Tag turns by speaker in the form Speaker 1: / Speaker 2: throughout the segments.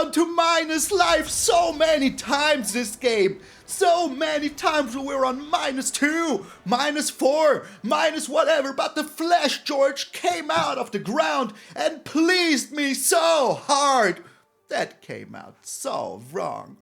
Speaker 1: down to minus life so many times this game. So many times we were on -2, -4, minus whatever, but the Fleshgorger came out of the ground and pleased me so hard. That came out so wrong.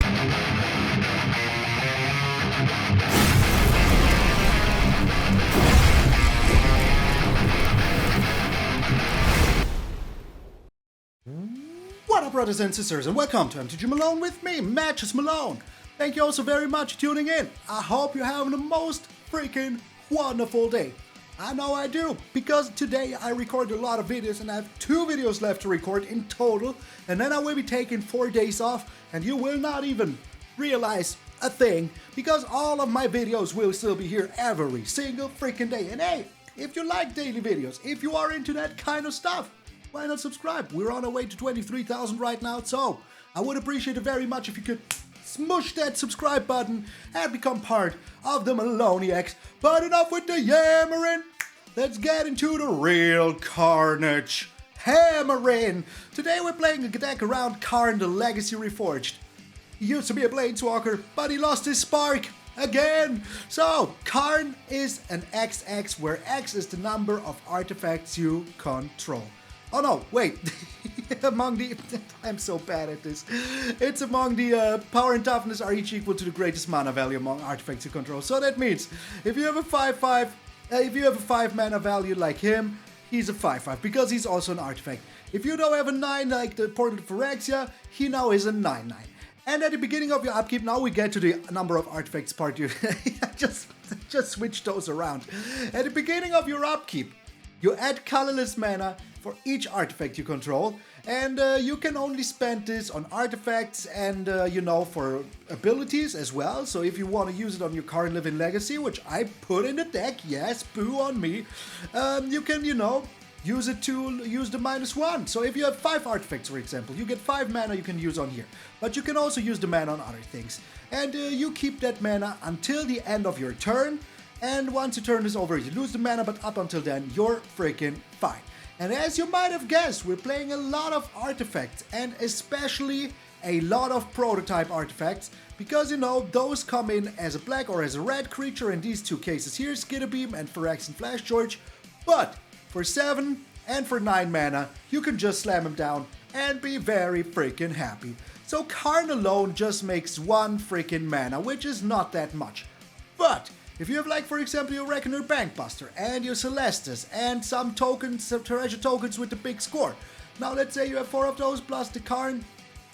Speaker 1: What up, brothers and sisters, and welcome to MTG Malone with me, MTG Malone. Thank you all so very much for tuning in. I hope you're having the most freaking wonderful day. I know I do, because today I recorded a lot of videos and I have 2 videos left to record in total, and then I will be taking 4 days off, and you will not even realize a thing, because all of my videos will still be here every single freaking day. And hey, if you like daily videos, if you are into that kind of stuff, why not subscribe? We're on our way to 23,000 right now, so I would appreciate it very much if you could smush that subscribe button and become part of the Maloniacs. But enough with the yammering. Let's get into the real carnage. Hammering! Today we're playing a deck around Karn, the Legacy Reforged. He used to be a Planeswalker, but he lost his spark again. So, Karn is an XX, where X is the number of artifacts you control. Oh no, wait. I'm so bad at this. It's among the power and toughness are each equal to the greatest mana value among artifacts you control. So that means if you have a 5/5, if you have a 5 mana value like him, he's a 5/5 because he's also an artifact. If you don't have a 9 like the Portal of Phyrexia, he now is a 9/9. And at the beginning of your upkeep, now we get to the number of artifacts part. You just switch those around. At the beginning of your upkeep, you add colorless mana for each artifact you control, and you can only spend this on artifacts and, for abilities as well. So if you want to use it on your Karn Living Legacy, which I put in the deck, yes, boo on me, you can, use it to use the -1. So if you have 5 artifacts, for example, you get 5 mana you can use on here. But you can also use the mana on other things. And you keep that mana until the end of your turn. And once your turn is over, you lose the mana, but up until then, you're freaking fine. And as you might have guessed, we're playing a lot of artifacts, and especially a lot of prototype artifacts, because, those come in as a black or as a red creature in these 2 cases here, Skitterbeam and Phyrexian Fleshgorger. But for 7 and for 9 mana, you can just slam them down and be very freaking happy. So Karn alone just makes 1 freaking mana, which is not that much. But if you have, like, for example, your Reckoner Bankbuster and your Celestus and some tokens, some treasure tokens with the big score. Now, let's say you have 4 of those plus the Karn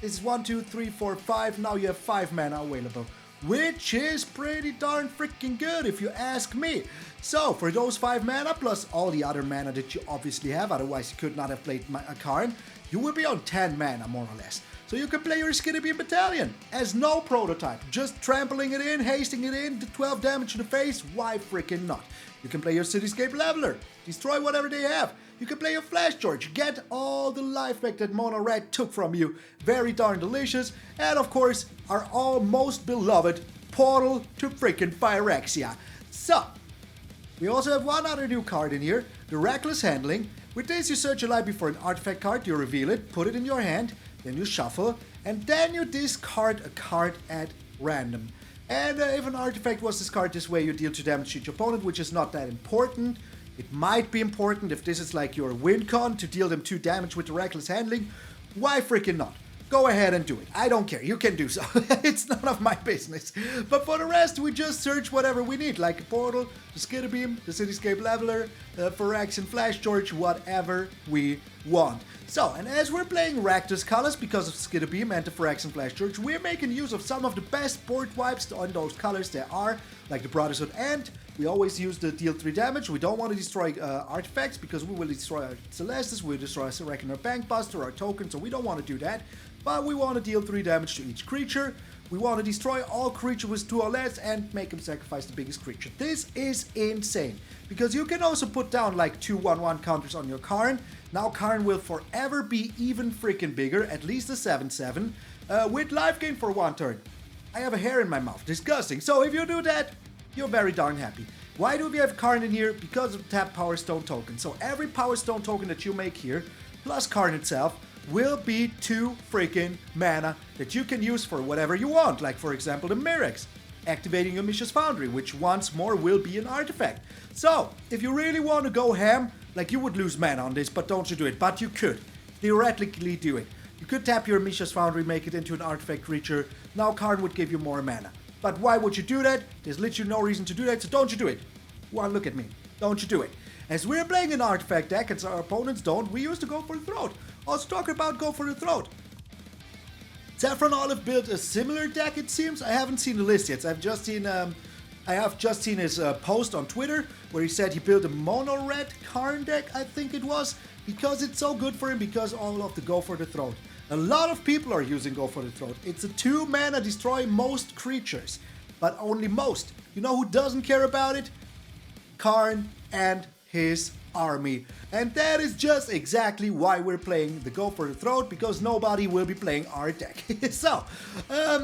Speaker 1: is 1, 2, 3, 4, 5. Now you have 5 mana available, which is pretty darn freaking good if you ask me. So, for those 5 mana plus all the other mana that you obviously have, otherwise you could not have played a Karn, you will be on 10 mana more or less. So you can play your Skitterbeam Battalion as no prototype, just trampling it in, hasting it in, 12 damage to the face, why freaking not? You can play your Cityscape Leveler, destroy whatever they have. You can play your Fleshgorger, get all the life back that Mono Red took from you, very darn delicious. And of course, our all most beloved Portal to freaking Phyrexia. So, we also have one other new card in here, the Reckless Handling. With this, you search your library for an artifact card, you reveal it, put it in your hand, then you shuffle, and then you discard a card at random. And if an artifact was discarded this way, you deal 2 damage to your opponent, which is not that important. It might be important if this is like your win con to deal them 2 damage with the Reckless Handling. Why freaking not? Go ahead and do it. I don't care. You can do so. It's none of my business. But for the rest, we just search whatever we need, like a Portal, the Skitterbeam, the Cityscape Leveler, the Phyrexian Fleshgorger, whatever we want. So, and as we're playing Rakdos colors because of Skitterbeam and the Phyrexian Fleshgorger, we're making use of some of the best board wipes on those colors there are, like the Brotherhood, and we always use the deal 3 damage. We don't want to destroy artifacts because we will destroy our Celestus, we'll destroy our Reckoner Bankbuster, our token, so we don't want to do that. But we want to deal 3 damage to each creature. We want to destroy all creatures with 2 or less and make them sacrifice the biggest creature. This is insane, because you can also put down like 2 1/1 counters on your Karn. Now Karn will forever be even freaking bigger, at least a 7/7, with life gain for 1 turn. I have a hair in my mouth, disgusting. So if you do that, you're very darn happy. Why do we have Karn in here? Because of the tap Power Stone token. So every Power Stone token that you make here, plus Karn itself, will be 2 freaking mana that you can use for whatever you want. Like, for example, the Mirrex, activating your Mishra's Foundry, which once more will be an artifact. So, if you really want to go ham, like, you would lose mana on this, but don't you do it. But you could theoretically do it. You could tap your Mishra's Foundry, make it into an artifact creature. Now Karn would give you more mana. But why would you do that? There's literally no reason to do that, so don't you do it. Well, look at me. Don't you do it. As we're playing an artifact deck, and our opponents don't, we used to go for the throat. Also talking about go for the throat. Saffron Olive built a similar deck, it seems. I haven't seen the list yet. I have just seen his post on Twitter where he said he built a mono red Karn deck, I think it was, because it's so good for him, because all of the go for the throat. A lot of people are using go for the throat. It's a 2 mana destroy most creatures, but only most. You know who doesn't care about it? Karn and his army. And that is just exactly why we're playing the go for the throat, because nobody will be playing our deck. So,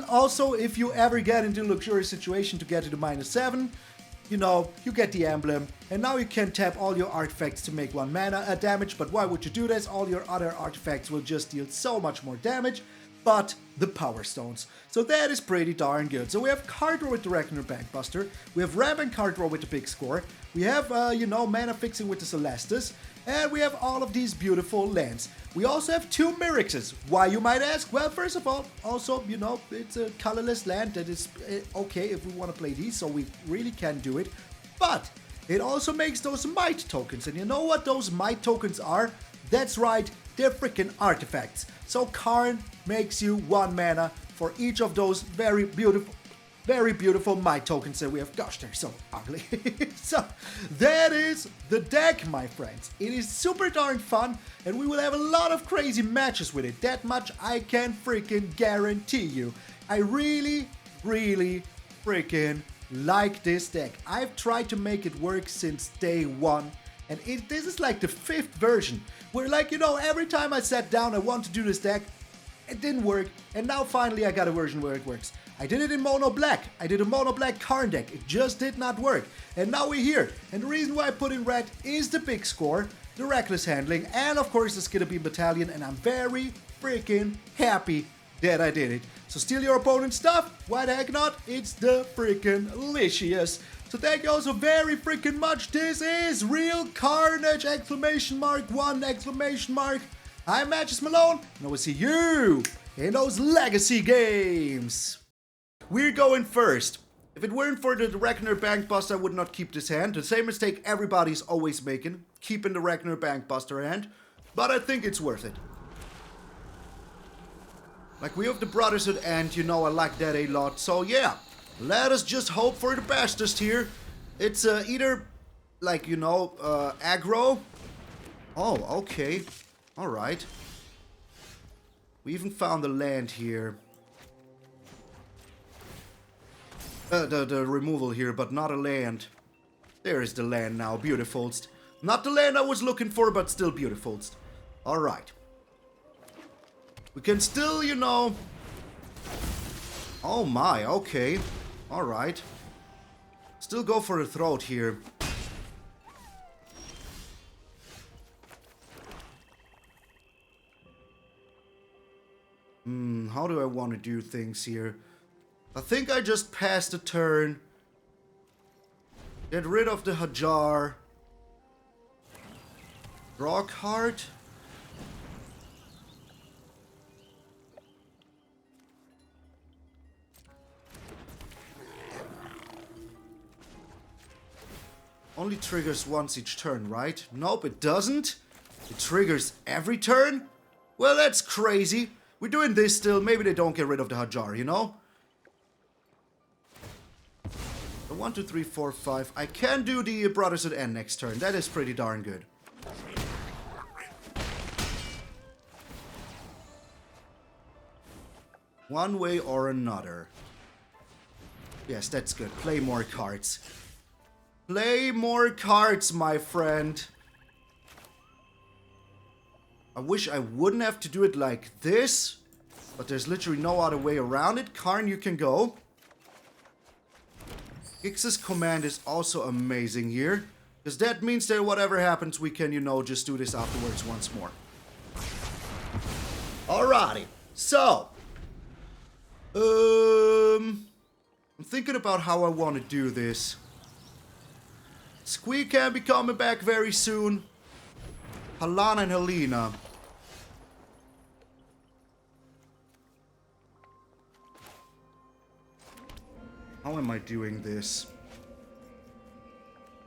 Speaker 1: also, if you ever get into a luxurious situation to get to the -7, you know, you get the emblem, and now you can tap all your artifacts to make 1 mana damage. But why would you do this? All your other artifacts will just deal so much more damage, but the Power Stones. So that is pretty darn good. So we have card draw with the Reckoner Bankbuster, we have ramp and card draw with the big score, we have, you know, mana fixing with the Celestus, and we have all of these beautiful lands. We also have 2 Mirrexes. Why, you might ask? Well, first of all, also, you know, it's a colorless land that is okay if we want to play these, so we really can do it. But it also makes those might tokens, and you know what those might tokens are? That's right, they're freaking artifacts. So Karn makes you 1 mana for each of those very beautiful might tokens that we have. Gosh, they're so ugly. So that is the deck, my friends. It is super darn fun, and we will have a lot of crazy matches with it. That much I can freaking guarantee you. I really freaking like this deck. I've tried to make it work since day 1. And this is like the 5th version, where, like, you know, every time I sat down, I want to do this deck, it didn't work, and now finally I got a version where it works. I did it in mono black. I did a mono black Karn deck. It just did not work. And now we're here. And the reason why I put in red is the big score, the reckless handling, and of course the Skitterbeam Battalion, and I'm very freaking happy that I did it. So steal your opponent's stuff? Why the heck not? It's the freaking licious. So thank you all so very freaking much. This is real Carnage! !1! I'm MtgA Malone, and I will see you in those legacy games. We're going first. If it weren't for the Reckoner Bankbuster, I would not keep this hand. The same mistake everybody's always making, keeping the Reckoner Bankbuster hand. But I think it's worth it. Like, we have the Brotherhood, and you know I like that a lot. So yeah. Let us just hope for the bestest here. It's either, like, you know, aggro. Oh, okay. Alright. We even found the land here. The removal here, but not a land. There is the land now, beautifulst. Not the land I was looking for, but still beautifulst. Alright. We can still, you know... Oh my, okay. Alright. Still go for the throat here. How do I want to do things here? I think I just pass the turn. Get rid of the Hajar. Draw a card. Only triggers once each turn, right? Nope, it doesn't. It triggers every turn? Well, that's crazy. We're doing this still. Maybe they don't get rid of the Hajar, you know? 1, 2, 3, 4, 5. I can do the Brotherhood end next turn. That is pretty darn good. One way or another. Yes, that's good. Play more cards. Play more cards, my friend. I wish I wouldn't have to do it like this, but there's literally no other way around it. Karn, you can go. Gix's command is also amazing here, because that means that whatever happens, we can, you know, just do this afterwards once more. Alrighty. So. I'm thinking about how I want to do this. Squeak can be coming back very soon. Halana and Helena. How am I doing this? Is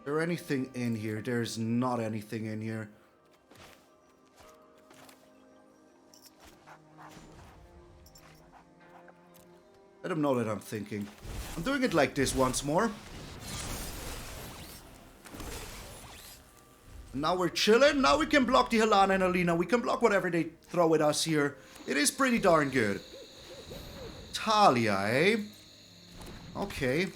Speaker 1: there anything in here? There's not anything in here. Let them know that I'm thinking. I'm doing it like this once more. And now we're chilling. Now we can block the Helena and Alina. We can block whatever they throw at us here. It is pretty darn good. Talia, eh? Okay.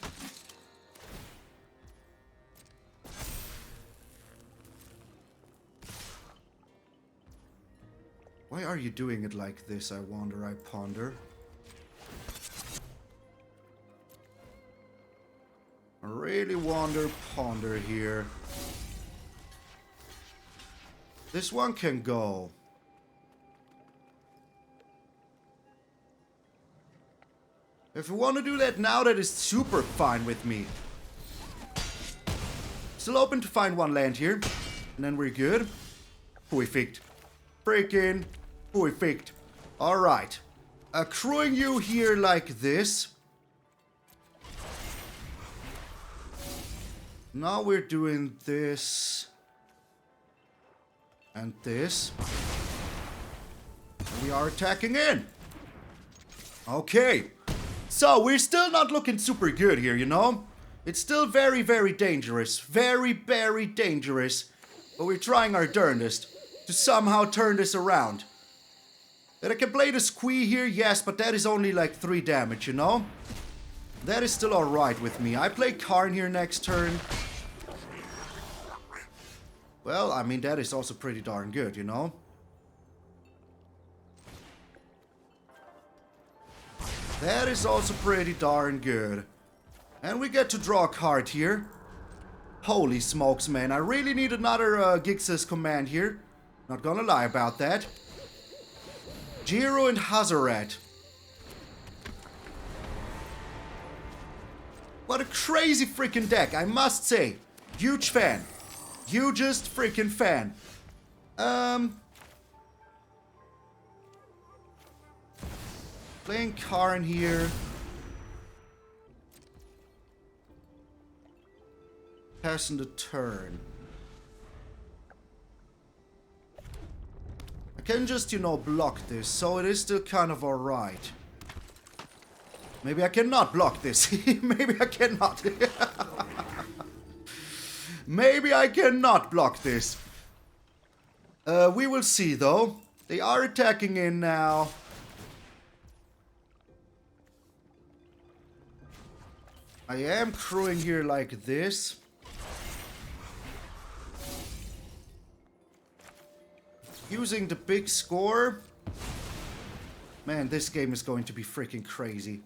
Speaker 1: Why are you doing it like this, I wonder, I ponder. I really ponder here. This one can go. If you want to do that now, that is super fine with me. Still open to find one land here. And then we're good. Perfect. Freaking perfect. Alright. Accruing you here like this. Now we're doing this. And this. We are attacking in. Okay. So, we're still not looking super good here, you know? It's still very, very dangerous. Very, very dangerous. But we're trying our darndest to somehow turn this around. That I can play the squee here, yes, but that is only like 3 damage, you know? That is still alright with me. I play Karn here next turn. Well, I mean, that is also pretty darn good, you know? That is also pretty darn good. And we get to draw a card here. Holy smokes, man. I really need another Gix's command here. Not gonna lie about that. Jiro and Hazaret. What a crazy freaking deck, I must say. Huge fan. Hugest freaking fan. Playing Karn here. Passing the turn. I can just, you know, block this, so it is still kind of alright. Maybe I cannot block this. Maybe I cannot. Maybe I cannot block this. We will see, though. They are attacking in now. I am crewing here like this. Using the big score. Man, this game is going to be freaking crazy.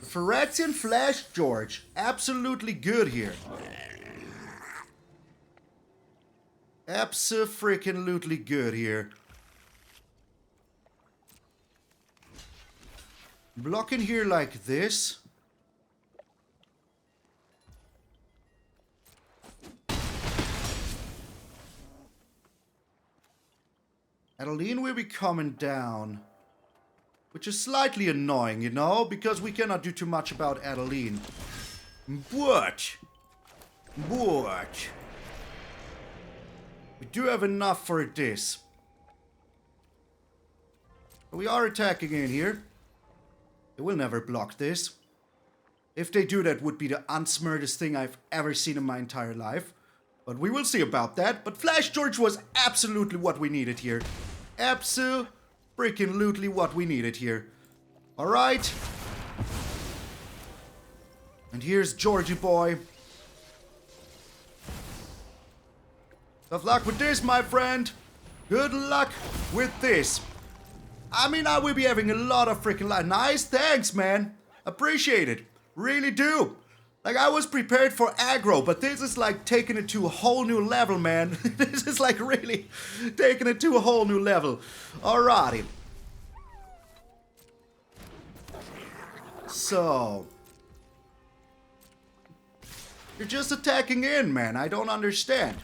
Speaker 1: Phyrexian Fleshgorger. Absolutely good here. Abso-freaking-lutely good here. Blocking here like this. Adeline will be coming down. Which is slightly annoying, you know, because we cannot do too much about Adeline. But. We do have enough for this. We are attacking in here. They will never block this. If they do, that would be the unsmartest thing I've ever seen in my entire life. But we will see about that. But Fleshgorger was absolutely what we needed here. Abso-freaking-lutely what we needed here. Alright. And here's Georgie boy. Tough luck with this, my friend. Good luck with this. I mean, I will be having a lot of freaking life. Nice, thanks, man. Appreciate it. Really do. Like, I was prepared for aggro, but this is like taking it to a whole new level, man. This is like really taking it to a whole new level. Alrighty. So. You're just attacking in, man. I don't understand.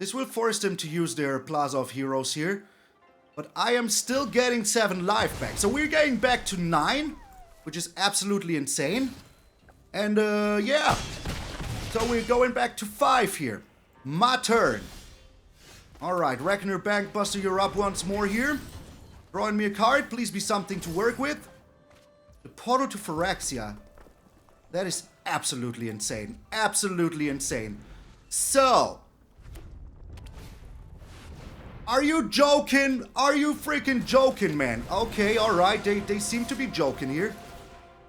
Speaker 1: This will force them to use their Plaza of Heroes here. But I am still getting 7 life back. So we're getting back to 9. Which is absolutely insane. And yeah. So we're going back to 5 here. My turn. Alright, Reckoner Bankbuster, you're up once more here. Drawing me a card. Please be something to work with. The portal to Phyrexia. That is absolutely insane. Absolutely insane. So. Are you joking? Are you freaking joking, man? Okay, alright. They seem to be joking here.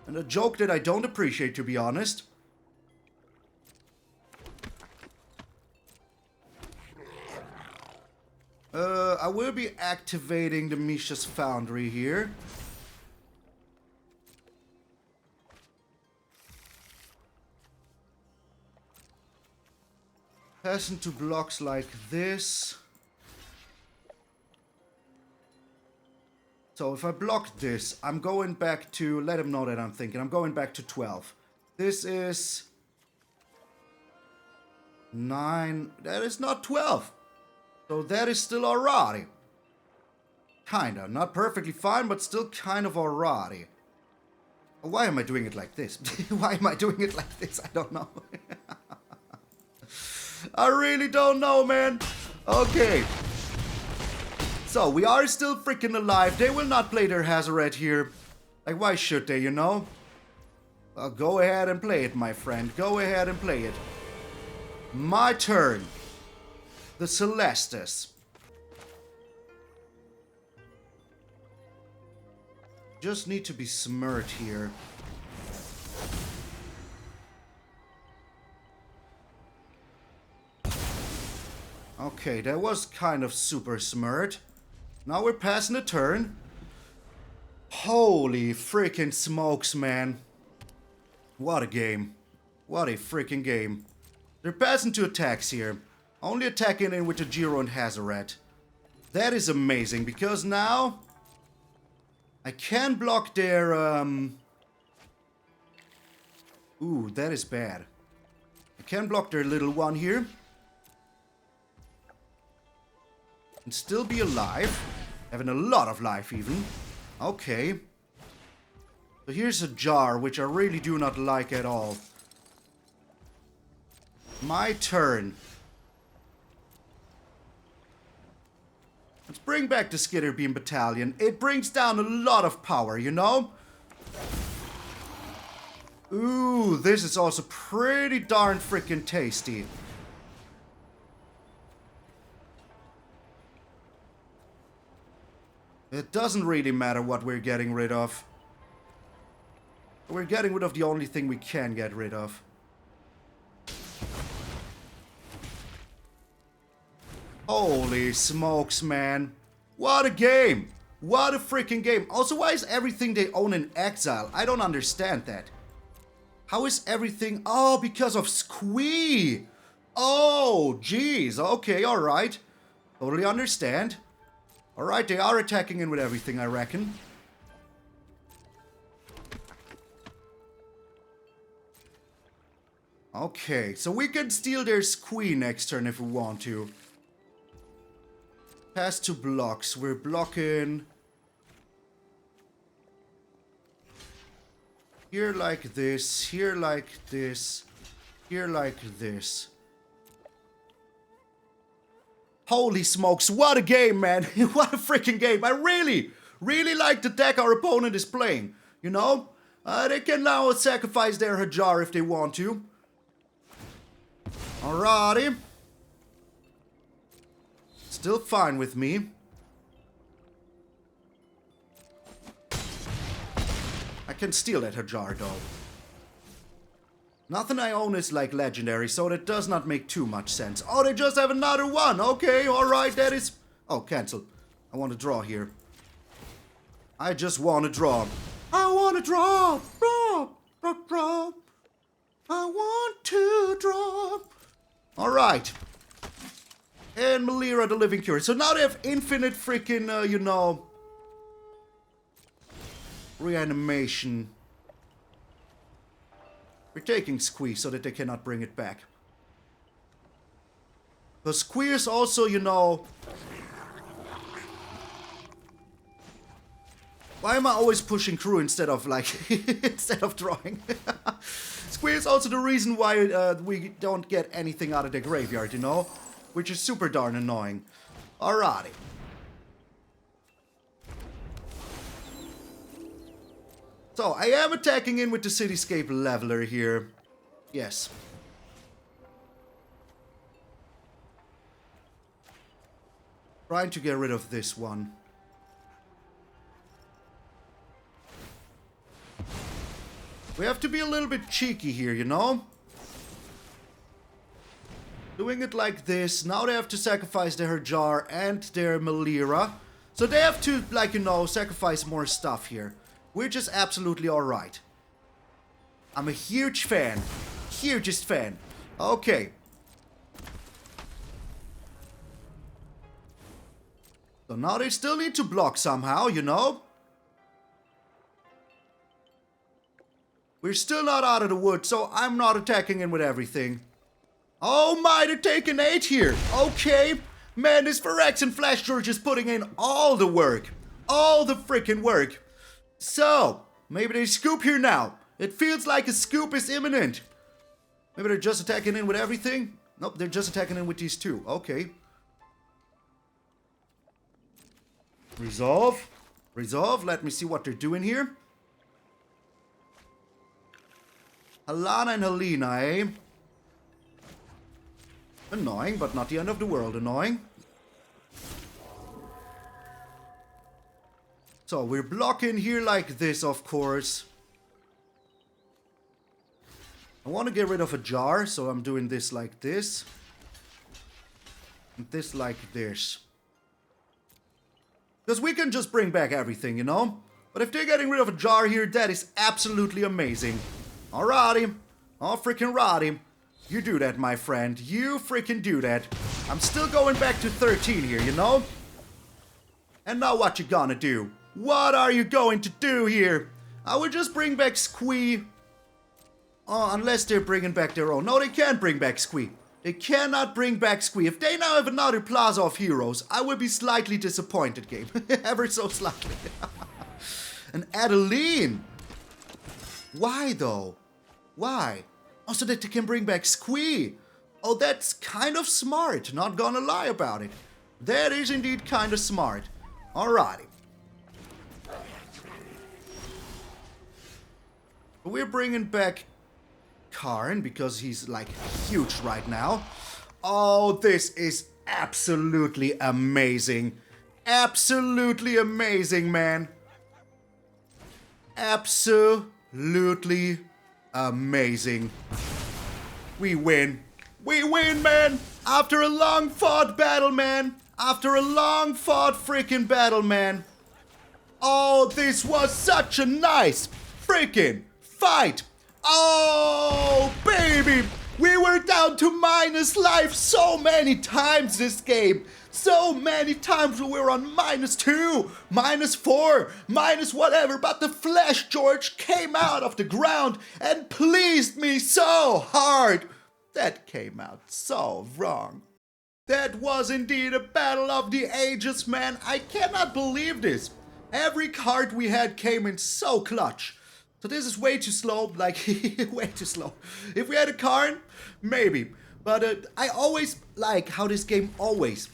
Speaker 1: And a joke that I don't appreciate, to be honest. I will be activating the Mishra's Foundry here. Pass into blocks like this. So if I block this, I'm going back to... Let him know that I'm thinking. I'm going back to 12. This is... 9. That is not 12. So that is still alrighty. Kinda. Not perfectly fine, but still kind of alrighty. Why am I doing it like this? Why am I doing it like this? I don't know. I really don't know, man. Okay. So, we are still freaking alive. They will not play their Hazoret here. Like, why should they, you know? Well, go ahead and play it, my friend. Go ahead and play it. My turn. The Celestus. Just need to be smart here. Okay, that was kind of super smart. Now we're passing the turn. Holy freaking smokes, man. What a game. What a freaking game. They're passing to attacks here. Only attacking in with the Giro and Hazoret. That is amazing, because now I can block their... Ooh, that is bad. I can block their little one here. And still be alive. Having a lot of life even. Okay. So here's a jar, which I really do not like at all. My turn. Let's bring back the Skitterbeam Battalion. It brings down a lot of power, you know? Ooh, this is also pretty darn freaking tasty. It doesn't really matter what we're getting rid of. We're getting rid of the only thing we can get rid of. Holy smokes, man. What a game. What a freaking game. Also, why is everything they own in exile? I don't understand that. How is everything... Oh, because of Squee. Oh, jeez. Okay, alright. Totally understand. Alright, they are attacking in with everything, I reckon. Okay, so we can steal their Squee next turn if we want to. Pass to blocks. We're blocking... Here like this, here like this, here like this. Holy smokes, what a game, man. What a freaking game. I really like the deck our opponent is playing. You know? They can now sacrifice their Hajar if they want to. Alrighty. Still fine with me. I can steal that Hajar though. Nothing I own is like legendary, so that does not make too much sense. Oh, they just have another one. Okay, alright, that is... Oh, cancel. I want to draw here. I just want to draw. I want to draw. Draw. Draw. Draw. I want to draw. Alright. And Mire the Living Cure. So now they have infinite freaking, you know, reanimation. We're taking Squee so that they cannot bring it back. Because Squee is also, you know... Why am I always pushing crew instead of, like, instead of drawing? Squee is also the reason why we don't get anything out of the graveyard, you know? Which is super darn annoying. Alrighty. So, I am attacking in with the Cityscape Leveler here. Yes. Trying to get rid of this one. We have to be a little bit cheeky here, you know? Doing it like this. Now they have to sacrifice their Jar and their Mire. So they have to, like, you know, sacrifice more stuff here. Which is absolutely alright. I'm a huge fan. Hugest fan. Okay. So now they still need to block somehow, you know? We're still not out of the woods, so I'm not attacking in with everything. Oh my, they're taking 8 here. Okay. Man, this Phyrexian Fleshgorger is putting in all the work. All the freaking work. So, maybe they scoop here now. It feels like a scoop is imminent. Maybe they're just attacking in with everything? Nope, they're just attacking in with these two. Okay. Resolve. Resolve. Let me see what they're doing here. Alana and Helena, eh? Annoying, but not the end of the world. Annoying. So, we're blocking here like this, of course. I want to get rid of a jar, so I'm doing this like this. And this like this. Because we can just bring back everything, you know? But if they're getting rid of a jar here, that is absolutely amazing. Alrighty. Oh, freaking righty. You do that, my friend. You freaking do that. I'm still going back to 13 here, you know? And now what you gonna do? What are you going to do here? I would just bring back Squee. Oh, unless they're bringing back their own. No, they can't bring back Squee. They cannot bring back Squee. If they now have another Plaza of Heroes, I will be slightly disappointed, game. Ever so slightly. An Adeline. Why, though? Why? Oh, so that they can bring back Squee. Oh, that's kind of smart. Not gonna lie about it. That is indeed kind of smart. Alrighty. We're bringing back Karn because he's like huge right now. Oh, this is absolutely amazing. Absolutely amazing, man. Absolutely amazing. We win. We win, man. After a long fought battle, man. After a long fought freaking battle, man. Oh, this was such a nice freaking fight. Oh, baby. We were down to minus life so many times this game. So many times we were on -2, -4, minus whatever. But the Fleshgorger came out of the ground and pleased me so hard. That came out so wrong. That was indeed a battle of the ages, man. I cannot believe this. Every card we had came in so clutch. So this is way too slow, like, way too slow. If we had a Karn, maybe. But I always like how this game always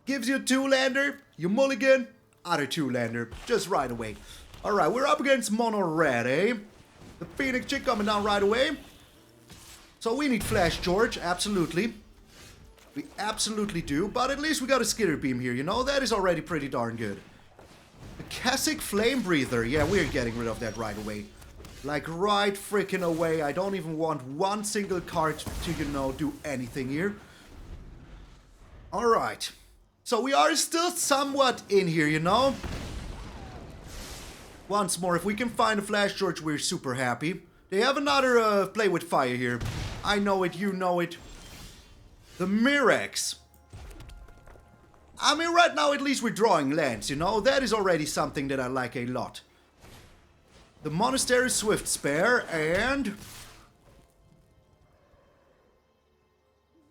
Speaker 1: gives you a 2-lander, you mulligan, other 2-lander, just right away. Alright, we're up against Mono Red, eh? The Phoenix chick coming down right away. So we need Fleshgorger, absolutely. We absolutely do, but at least we got a Skitterbeam here, you know? That is already pretty darn good. The Kasich Flame Breather, yeah, we're getting rid of that right away. Like, right freaking away. I don't even want one single card to, you know, do anything here. Alright. So we are still somewhat in here, you know? Once more, if we can find a Fleshgorger, we're super happy. They have another play with fire here. I know it, you know it. The Mirrex. I mean, right now at least we're drawing lands, you know? That is already something that I like a lot. The Monastery Swift Spare and...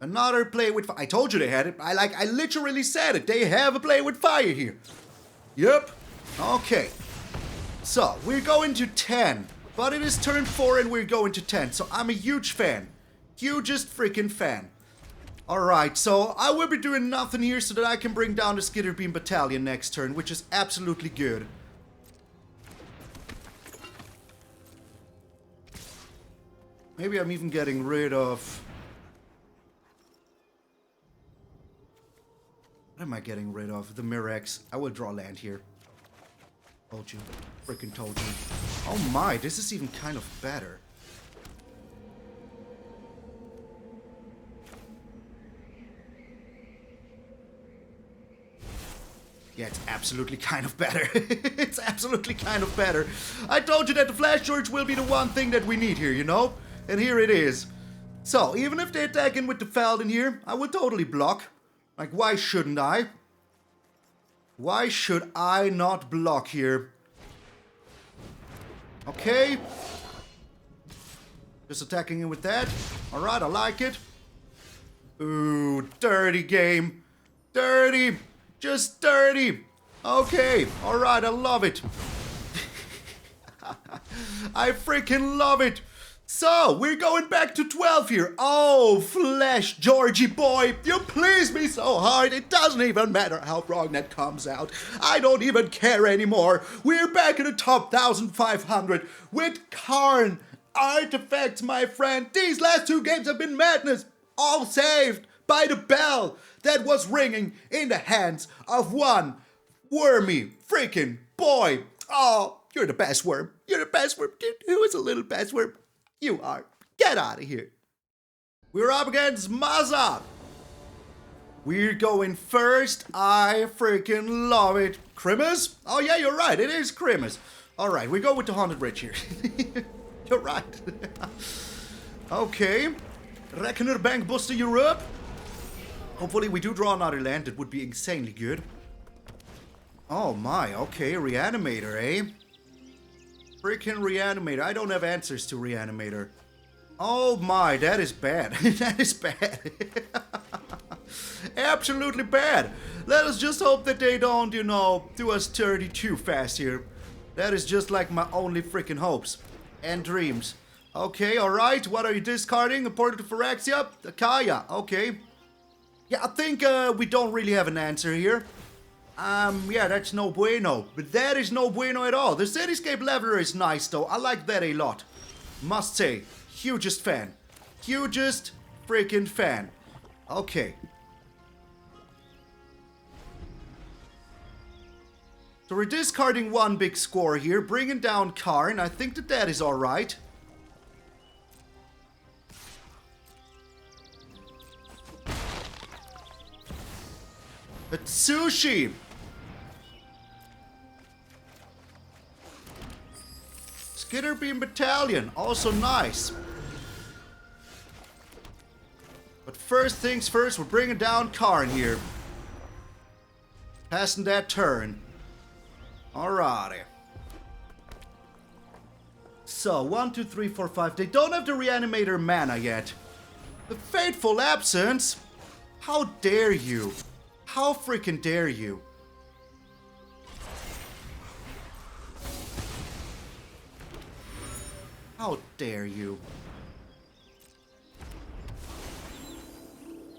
Speaker 1: another play with fire. I told you they had it. I literally said it. They have a play with fire here. Yep. Okay. So, we're going to 10. But it is turn 4 and we're going to 10. So, I'm a huge fan. Hugest freaking fan. Alright, so I will be doing nothing here so that I can bring down the Skitterbeam Battalion next turn, which is absolutely good. Maybe I'm even getting rid of... what am I getting rid of? The Mirrex. I will draw land here. Told you. Freaking told you. Oh my, this is even kind of better. Yeah, it's absolutely kind of better. It's absolutely kind of better. I told you that the Fleshgorger will be the one thing that we need here, you know? And here it is. So, even if they attack in with the Feldon here, I will totally block. Like, why shouldn't I? Why should I not block here? Okay. Just attacking in with that. Alright, I like it. Ooh, dirty game. Dirty. Just dirty. Okay. Alright, I love it. I freaking love it. So, we're going back to 12 here. Oh, Fleshgorger boy, you please me so hard. It doesn't even matter how wrong that comes out. I don't even care anymore. We're back in the top 1,500 with Karn artifacts, my friend. These last 2 games have been madness. All saved by the bell that was ringing in the hands of one wormy freaking boy. Oh, you're the best worm. You're the best worm. Dude, who is a little best worm? You are. Get out of here. We're up against Mazza. We're going first. I freaking love it. Crimmers? Oh yeah, you're right. It is Crimmers. Alright, we go with the Haunted Ridge here. You're right. Okay. Reckoner Bankbuster, you're up. Hopefully we do draw another land. It would be insanely good. Oh my, okay. Reanimator, eh? Freaking Reanimator. I don't have answers to Reanimator. Oh my, that is bad. That is bad. Absolutely bad. Let us just hope that they don't, you know, do us 32 fast here. That is just like my only freaking hopes and dreams. Okay, alright. What are you discarding? A portal to Phyrexia? A Kaya. Okay. Yeah, I think we don't really have an answer here. Yeah, that's no bueno. But that is no bueno at all. The Cityscape Leveler is nice, though. I like that a lot. Must say. Hugest fan. Hugest freaking fan. Okay. So we're discarding one big score here. Bringing down Karn. I think that is alright. A Sushi. Skitterbeam Battalion, also nice. But first things first, we're bringing down Karn here. Passing that turn. Alrighty. So, 1, 2, 3, 4, 5. They don't have the Reanimator mana yet. The Fateful Absence? How dare you? How freaking dare you? How dare you?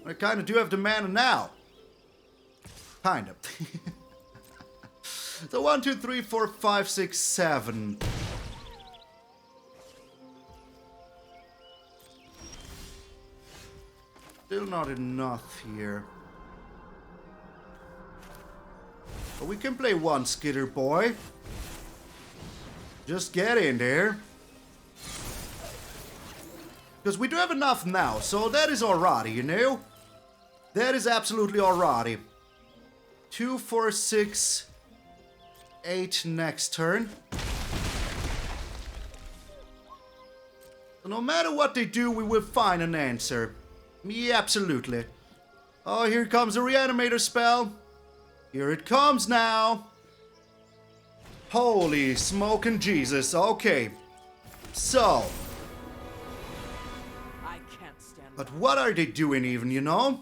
Speaker 1: I kind of do have the mana now. Kind of. So 1, 2, 3, 4, 5, 6, 7. Still not enough here. But we can play one Skitter boy. Just get in there. Because we do have enough now, so that is alrighty, you know? That is absolutely alrighty. 2, 4, 6, 8 next turn. So no matter what they do, we will find an answer. Yeah, absolutely. Oh, here comes a reanimator spell. Here it comes now. Holy smoking Jesus. Okay. So.
Speaker 2: I can't stand.
Speaker 1: But what are they doing even, you know?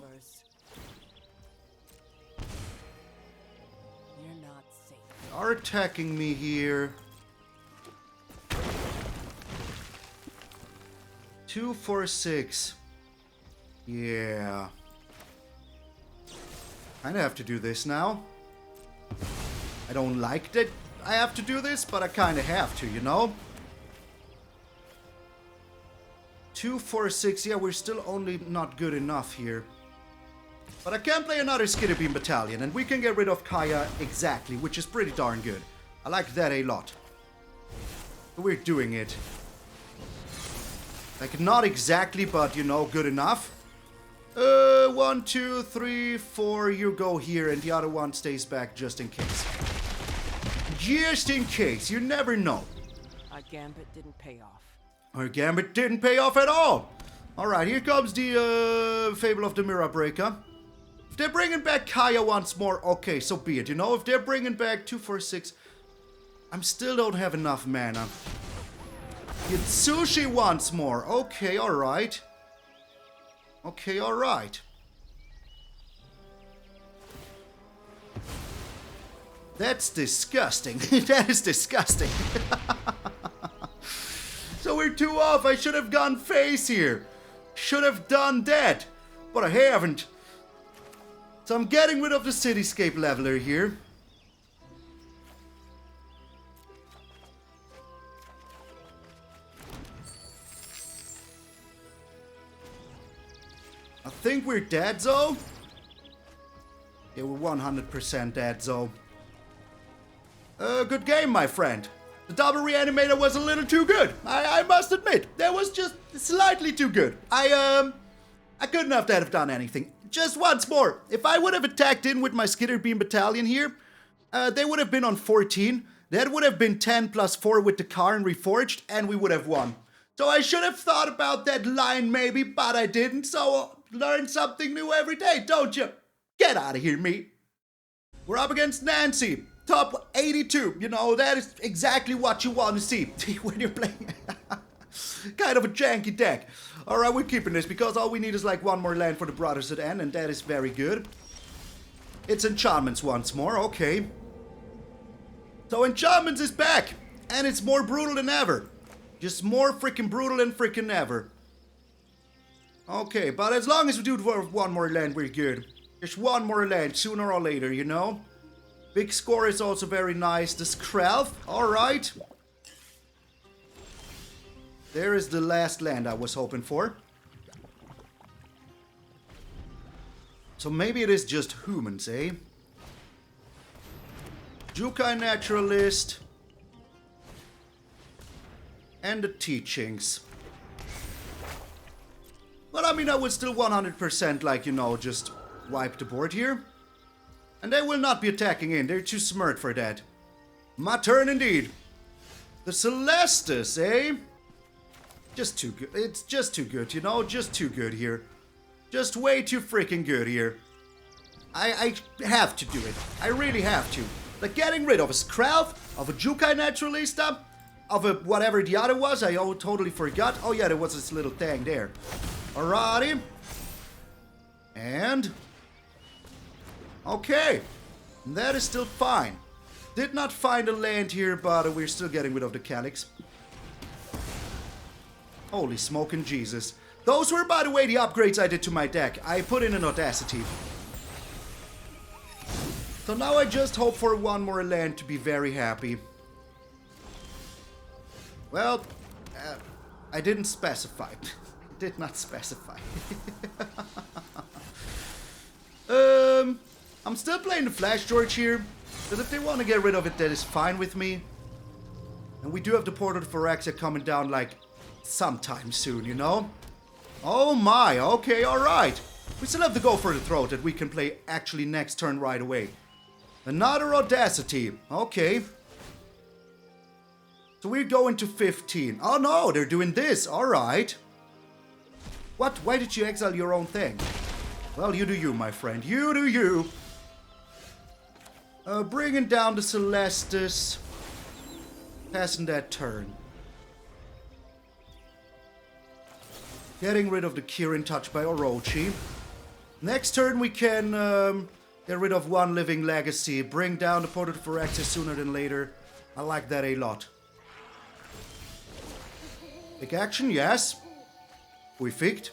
Speaker 2: You're not safe.
Speaker 1: They are attacking me here. 2, 4, 6. Yeah. Kinda have to do this now. I don't like that I have to do this, but I kinda have to, you know? 2, 4, 6. Yeah, we're still only not good enough here. But I can play another Skitterbeam Battalion, and we can get rid of Kaya exactly, which is pretty darn good. I like that a lot. We're doing it. Like, not exactly, but, you know, good enough. 1, 2, 3, 4, you go here, and the other one stays back just in case. Just in case, you never know.
Speaker 2: Our gambit didn't pay off.
Speaker 1: Our gambit didn't pay off at all. Alright, here comes the Fable of the Mirror Breaker. If they're bringing back Kaya once more, okay, so be it. You know, if they're bringing back 2, 4, 6, I still don't have enough mana. Get sushi once more. Okay, alright. Okay, alright. That's disgusting. That is disgusting. So we're 2 off. I should have gone face here. Should have done that. But I haven't. So I'm getting rid of the Cityscape Leveler here. I think we're dead, Zo. Yeah, we're 100% dead, Zo. Good game, my friend. The double reanimator was a little too good. I must admit, that was just slightly too good. I couldn't have done anything. Just once more, if I would have attacked in with my Skitterbeam Battalion here, they would have been on 14. That would have been 10 plus 4 with the Karn Reforged, and we would have won. So I should have thought about that line maybe, but I didn't. So learn something new every day, don't you? Get out of here, me. We're up against Nancy. Top 82. You know, that is exactly what you want to see when you're playing kind of a janky deck. Alright, we're keeping this because all we need is like one more land for the Brotherhood end, and that is very good. It's Enchantments once more, okay. So Enchantments is back, and it's more brutal than ever. Just more freaking brutal than freaking ever. Okay, but as long as we do one more land, we're good. Just one more land, sooner or later, you know? Big score is also very nice. The Skrelv, alright. There is the last land I was hoping for. So maybe it is just humans, eh? Jukai Naturalist. And the Teachings. But I mean, I would still 100% like, you know, just wipe the board here. And they will not be attacking in. They're too smart for that. My turn indeed. The Celestus, eh? Just too good. It's just too good, you know? Just too good here. Just way too freaking good here. I have to do it. I really have to. Like getting rid of a Skrelv, of a Jukai Naturalista, of a whatever the other was. I totally forgot. Oh yeah, there was this little thing there. Alrighty. And... okay. That is still fine. Did not find a land here, but we're still getting rid of the Calyx. Holy smoking Jesus. Those were, by the way, the upgrades I did to my deck. I put in an Audacity. So now I just hope for one more land to be very happy. Well, I didn't specify. Did not specify. I'm still playing the Fleshgorger here. Because if they want to get rid of it, that is fine with me. And we do have the Portal to Phyrexia coming down, like, sometime soon, you know? Oh my, okay, alright. We still have to go for the throat that we can play actually next turn right away. Another Audacity, okay. So we go into 15. Oh no, they're doing this. Alright. What? Why did you exile your own thing? Well, you do you, my friend. You do you. Bringing down the Celestus. Passing that turn. Getting rid of the Kirin touched by Orochi. Next turn we can get rid of one living legacy. Bring down the portal for Phyrexia sooner than later. I like that a lot. Take action, yes. Perfect.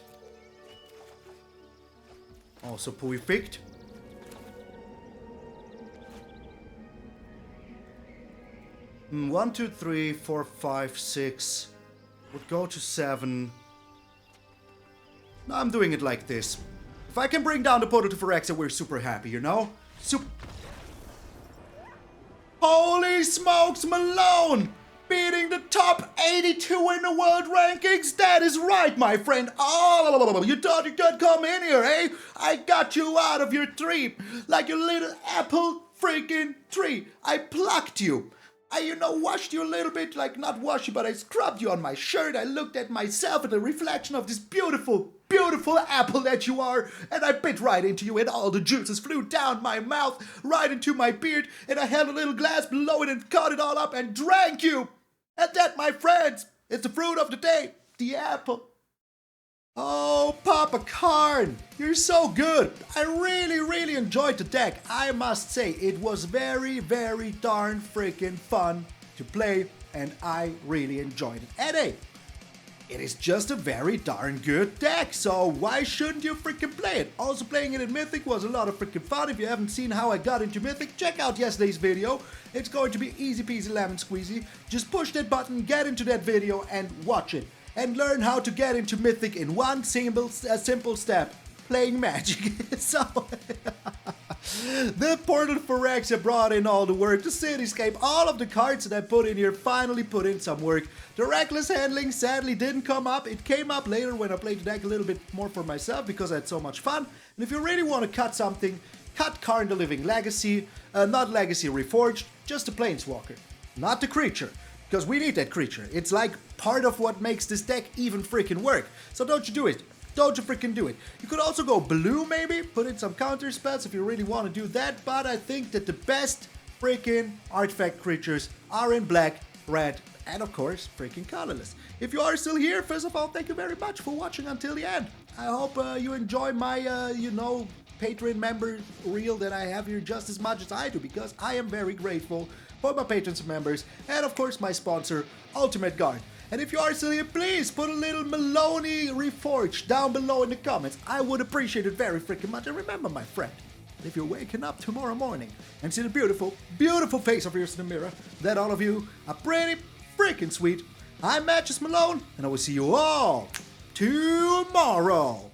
Speaker 1: Also perfect. 1, 2, 3, 4, 5, 6. Would go to 7. No, I'm doing it like this. If I can bring down the portal to Phyrexia, we're super happy, you know? Holy smokes, Malone! Beating the top 82 in the world rankings? That is right, my friend. Oh, you thought you could come in here, eh? I got you out of your tree. Like your little apple freaking tree. I plucked you. I, washed you a little bit, like not wash you, but I scrubbed you on my shirt. I looked at myself at the reflection of this beautiful, beautiful apple that you are, and I bit right into you, and all the juices flew down my mouth, right into my beard, and I held a little glass below it and caught it all up and drank you. And that, my friends, is the fruit of the day, the apple. Oh, Papa Karn, you're so good. I really, really enjoyed the deck. I must say, it was very, very darn freaking fun to play, and I really enjoyed it. And hey, it is just a very darn good deck, so why shouldn't you freaking play it? Also, playing it in Mythic was a lot of freaking fun. If you haven't seen how I got into Mythic, check out yesterday's video. It's going to be easy peasy lemon squeezy. Just push that button, get into that video, and watch it. And learn how to get into Mythic in one simple step. Playing Magic. So, the Portal Phyrexia brought in all the work. The Cityscape, all of the cards that I put in here finally put in some work. The Reckless Handling sadly didn't come up. It came up later when I played the deck a little bit more for myself because I had so much fun. And if you really want to cut something, cut Karn the Living Legacy. Not Legacy Reforged, just the Planeswalker. Not the creature. Because we need that creature. It's like part of what makes this deck even freaking work. So don't you do it. Don't you freaking do it. You could also go blue maybe. Put in some counter spells if you really want to do that. But I think that the best freaking artifact creatures are in black, red, and of course freaking colorless. If you are still here, first of all, thank you very much for watching until the end. I hope you enjoy my, Patreon member reel that I have here just as much as I do. Because I am very grateful for my patrons and members, and of course my sponsor, Ultimate Guard. And if you are still here, please put a little Malone Reforged down below in the comments. I would appreciate it very freaking much. And remember, my friend, if you're waking up tomorrow morning and see the beautiful, beautiful face of yours in the mirror, that all of you are pretty freaking sweet. I'm MtgA Malone, and I will see you all tomorrow.